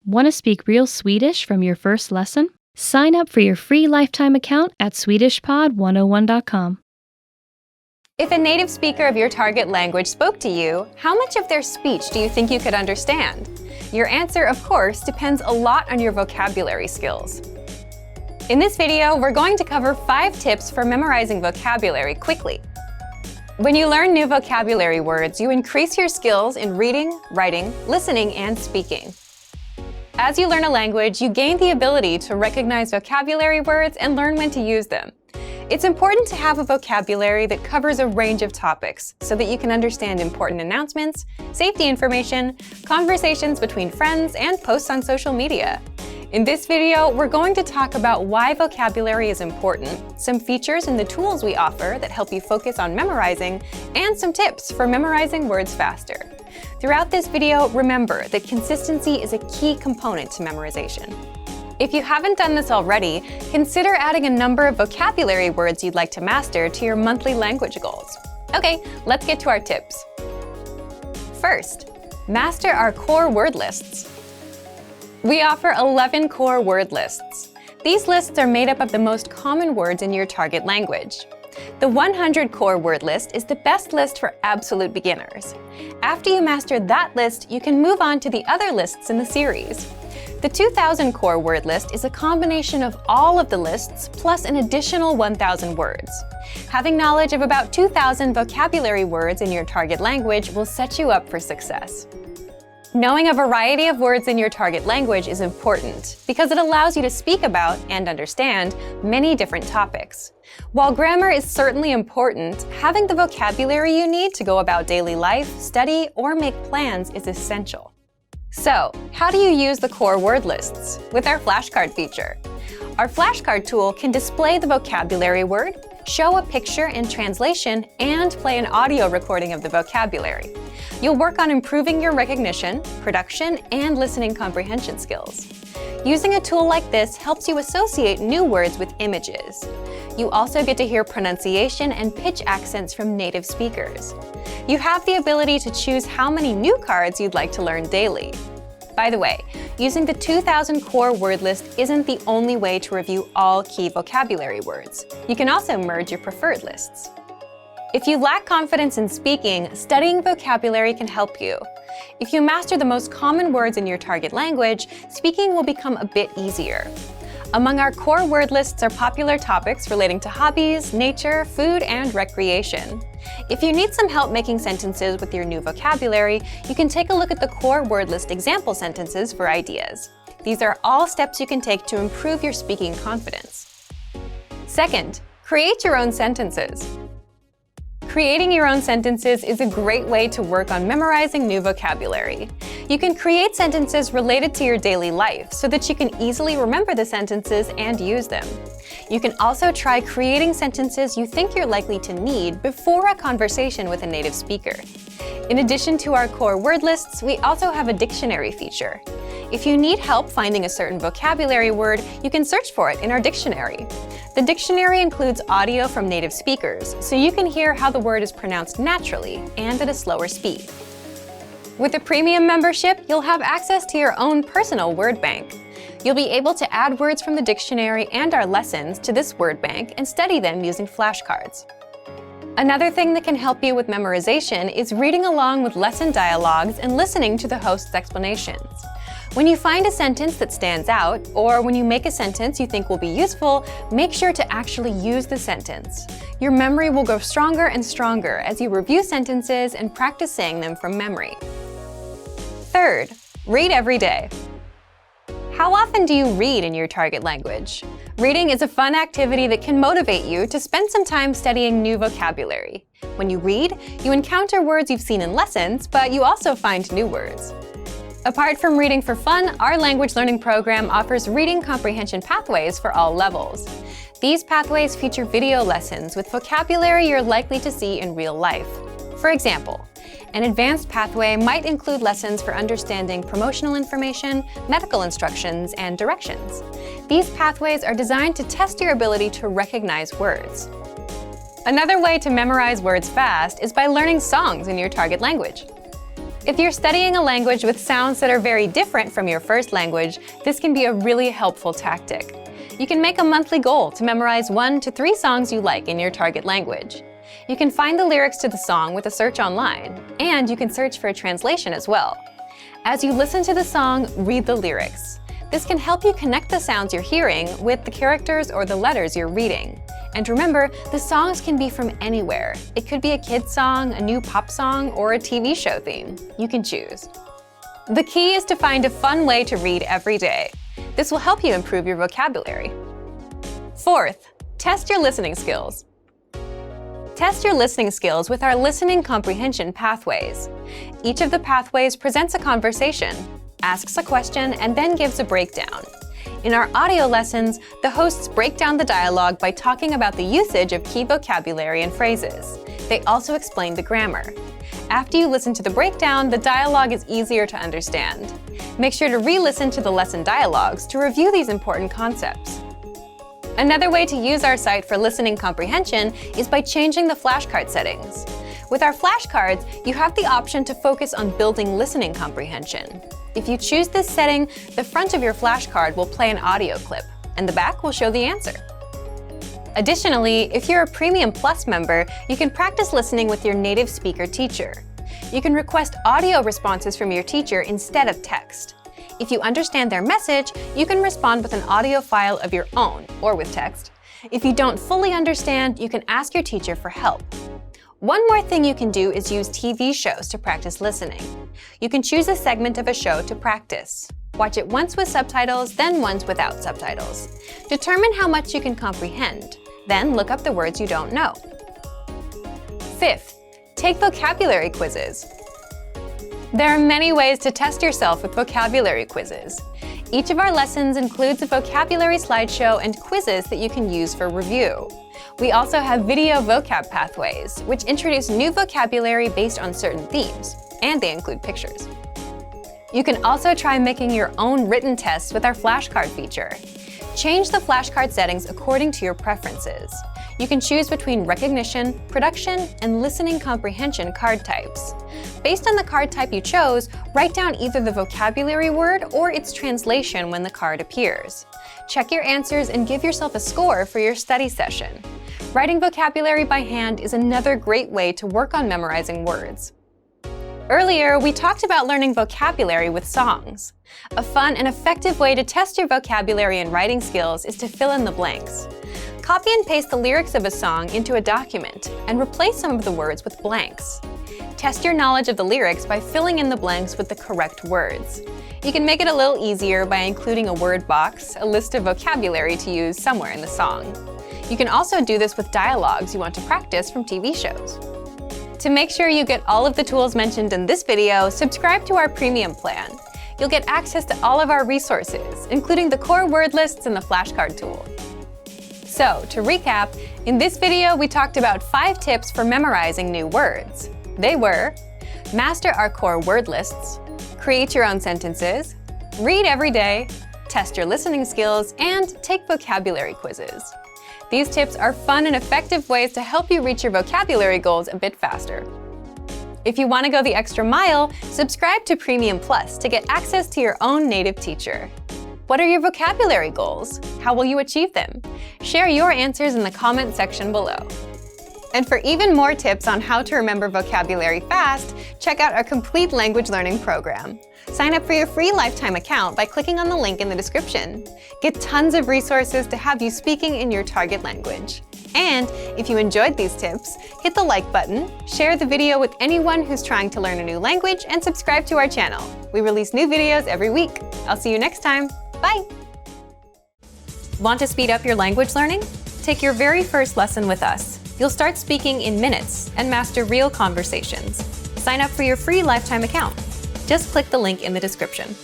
Want to speak real Swedish from your first lesson? Sign up for your free lifetime account at SwedishPod101.com. If a native speaker of your target language spoke to you, how much of their speech do you think you could understand? Your answer, of course, depends a lot on your vocabulary skills. In this video, we're going to cover 5 tips for memorizing vocabulary quickly. When you learn new vocabulary words, you increase your skills in reading, writing, listening, and speaking. As you learn a language, you gain the ability to recognize vocabulary words and learn when to use them. It's important to have a vocabulary that covers a range of topics so that you can understand important announcements, safety information, conversations between friends, and posts on social media. In this video, we're going to talk about why vocabulary is important, some features in the tools we offer that help you focus on memorizing, and some tips for memorizing words faster. Throughout this video, remember that consistency is a key component to memorization. If you haven't done this already, consider adding a number of vocabulary words you'd like to master to your monthly language goals. Okay, let's get to our tips. First, master our core word lists. We offer 11 core word lists. These lists are made up of the most common words in your target language. The 100 core word list is the best list for absolute beginners. After you master that list, you can move on to the other lists in the series. The 2000 core word list is a combination of all of the lists plus an additional 1,000 words. Having knowledge of about 2,000 vocabulary words in your target language will set you up for success. Knowing a variety of words in your target language is important because it allows you to speak about and understand many different topics. While grammar is certainly important, having the vocabulary you need to go about daily life, study, or make plans is essential. So, how do you use the core word lists? With our flashcard feature. Our flashcard tool can display the vocabulary word, show a picture and translation, and play an audio recording of the vocabulary. You'll work on improving your recognition, production, and listening comprehension skills. Using a tool like this helps you associate new words with images. You also get to hear pronunciation and pitch accents from native speakers. You have the ability to choose how many new cards you'd like to learn daily. By the way, using the 2000 core word list isn't the only way to review all key vocabulary words. You can also merge your preferred lists. If you lack confidence in speaking, studying vocabulary can help you. If you master the most common words in your target language, speaking will become a bit easier. Among our core word lists are popular topics relating to hobbies, nature, food, and recreation. If you need some help making sentences with your new vocabulary, you can take a look at the core word list example sentences for ideas. These are all steps you can take to improve your speaking confidence. Second, create your own sentences. Creating your own sentences is a great way to work on memorizing new vocabulary. You can create sentences related to your daily life so that you can easily remember the sentences and use them. You can also try creating sentences you think you're likely to need before a conversation with a native speaker. In addition to our core word lists, we also have a dictionary feature. If you need help finding a certain vocabulary word, you can search for it in our dictionary. The dictionary includes audio from native speakers, so you can hear how the word is pronounced naturally and at a slower speed. With a premium membership, you'll have access to your own personal word bank. You'll be able to add words from the dictionary and our lessons to this word bank and study them using flashcards. Another thing that can help you with memorization is reading along with lesson dialogues and listening to the host's explanations. When you find a sentence that stands out, or when you make a sentence you think will be useful, make sure to actually use the sentence. Your memory will grow stronger and stronger as you review sentences and practice saying them from memory. Third, read every day. How often do you read in your target language? Reading is a fun activity that can motivate you to spend some time studying new vocabulary. When you read, you encounter words you've seen in lessons, but you also find new words. Apart from reading for fun, our language learning program offers reading comprehension pathways for all levels. These pathways feature video lessons with vocabulary you're likely to see in real life. For example, an advanced pathway might include lessons for understanding promotional information, medical instructions, and directions. These pathways are designed to test your ability to recognize words. Another way to memorize words fast is by learning songs in your target language. If you're studying a language with sounds that are very different from your first language, this can be a really helpful tactic. You can make a monthly goal to memorize 1 to 3 songs you like in your target language. You can find the lyrics to the song with a search online, and you can search for a translation as well. As you listen to the song, read the lyrics. This can help you connect the sounds you're hearing with the characters or the letters you're reading. And remember, the songs can be from anywhere. It could be a kid's song, a new pop song, or a TV show theme. You can choose. The key is to find a fun way to read every day. This will help you improve your vocabulary. Fourth, test your listening skills. Test your listening skills with our listening comprehension pathways. Each of the pathways presents a conversation, asks a question, and then gives a breakdown. In our audio lessons, the hosts break down the dialogue by talking about the usage of key vocabulary and phrases. They also explain the grammar. After you listen to the breakdown, the dialogue is easier to understand. Make sure to re-listen to the lesson dialogues to review these important concepts. Another way to use our site for listening comprehension is by changing the flashcard settings. With our flashcards, you have the option to focus on building listening comprehension. If you choose this setting, the front of your flashcard will play an audio clip, and the back will show the answer. Additionally, if you're a Premium Plus member, you can practice listening with your native speaker teacher. You can request audio responses from your teacher instead of text. If you understand their message, you can respond with an audio file of your own, or with text. If you don't fully understand, you can ask your teacher for help. One more thing you can do is use TV shows to practice listening. You can choose a segment of a show to practice. Watch it once with subtitles, then once without subtitles. Determine how much you can comprehend. Then look up the words you don't know. Fifth, take vocabulary quizzes. There are many ways to test yourself with vocabulary quizzes. Each of our lessons includes a vocabulary slideshow and quizzes that you can use for review. We also have video vocab pathways, which introduce new vocabulary based on certain themes, and they include pictures. You can also try making your own written tests with our flashcard feature. Change the flashcard settings according to your preferences. You can choose between recognition, production, and listening comprehension card types. Based on the card type you chose, write down either the vocabulary word or its translation when the card appears. Check your answers and give yourself a score for your study session. Writing vocabulary by hand is another great way to work on memorizing words. Earlier, we talked about learning vocabulary with songs. A fun and effective way to test your vocabulary and writing skills is to fill in the blanks. Copy and paste the lyrics of a song into a document and replace some of the words with blanks. Test your knowledge of the lyrics by filling in the blanks with the correct words. You can make it a little easier by including a word box, a list of vocabulary to use somewhere in the song. You can also do this with dialogues you want to practice from TV shows. To make sure you get all of the tools mentioned in this video, subscribe to our premium plan. You'll get access to all of our resources, including the core word lists and the flashcard tool. So, to recap, in this video we talked about 5 tips for memorizing new words. They were: master our core word lists, create your own sentences, read every day, test your listening skills, and take vocabulary quizzes. These tips are fun and effective ways to help you reach your vocabulary goals a bit faster. If you want to go the extra mile, subscribe to Premium Plus to get access to your own native teacher. What are your vocabulary goals? How will you achieve them? Share your answers in the comment section below. And for even more tips on how to remember vocabulary fast, check out our complete language learning program. Sign up for your free lifetime account by clicking on the link in the description. Get tons of resources to have you speaking in your target language. And if you enjoyed these tips, hit the like button, share the video with anyone who's trying to learn a new language, and subscribe to our channel. We release new videos every week. I'll see you next time. Bye! Want to speed up your language learning? Take your very first lesson with us. You'll start speaking in minutes and master real conversations. Sign up for your free lifetime account. Just click the link in the description.